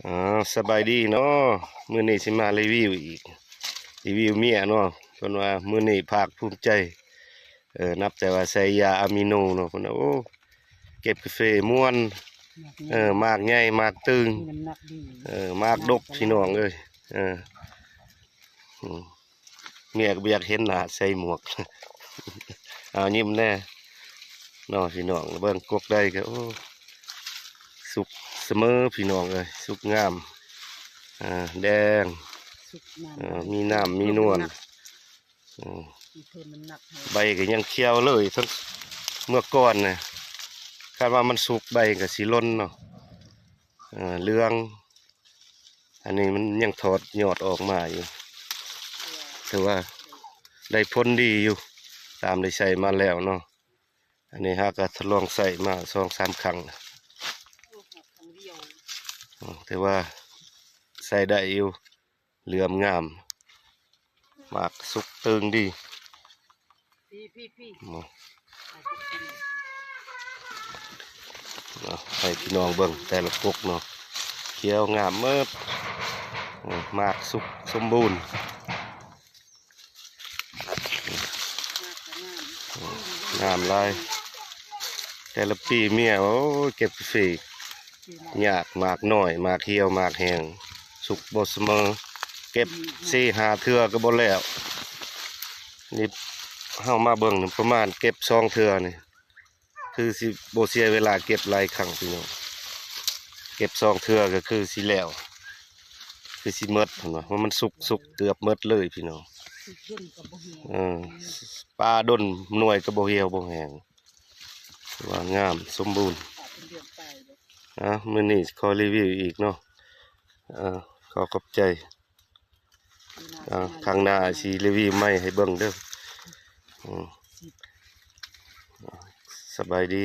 อ๋อสบายดีเนาะมื้อนี้สิมารีวิวอีกรีวิวเมียเนาะเพิ่นว่ามื้อนี้ภาคภูมิใจนับแต่ว่าใส่ยาอะมิโนเนาะเพิ่นว่าโอ้เก็บกาแฟม่วนมากใหญ่มากตึงมีน้ำหนักดีมากดกพี่น้องเอ้ยเอออืมเมียก็บ่อยากเห็นหน้าใส่หมวกเอายิ้มแน่เนาะพี่น้องเบิ่งกกได้ก็โอ้สุกเสมอพี่น้องเอ้ยสุกงามแดงสุกน้ำมีน้ำมีนวลมีเพิ่มน้ำหนักให้ใบก็ยังเขียวเลยทั้งเมื่อก่อนนะคาดว่ามันสุกใบก็สีล้นเนาะเหลืองอันนี้มันยังถอดยอดออกมาอยู่ถือว่าได้ผลดีอยู่ตามได้ใส่มาแล้วเนาะอันนี้ฮะก็ทดลองใส่มา2-3 ครั้งถือว่าใส่ได้อยู่เหลื่อมงามมากสุกตึงดีให้พี่น้องเบิ่งแต่ละกกเนาะเขียวงามเมิดมากสุกสมบูรณ์งามลายแต่ละปีเมียโอ้เก็บฟรียากมากน้อยมากเขียวมากแห้งสุกบ่เสมอเก็บ4-5 เทื่อก็บ่แล้วนี่เฮามาเบิ่งประมาณเก็บ2 เทื่อนี่คือสิบ่เสียเวลาเก็บหลายครั้งพี่น้องเก็บ2 เทื่อก็คือสิแล้วคือสิหมดเห็นบ่ว่ามันสุกเกือบหมดเลยพี่น้องปลาดนหน่วยก็บ่เหี่ยวบ่แห้งว่างามสมบูรณ์มื้อนี้ขอรีวิวอีกเนาะขอขอบใจครั้งหน้าสิรีวิวใหม่ให้เบิ่งเด้อสบายดี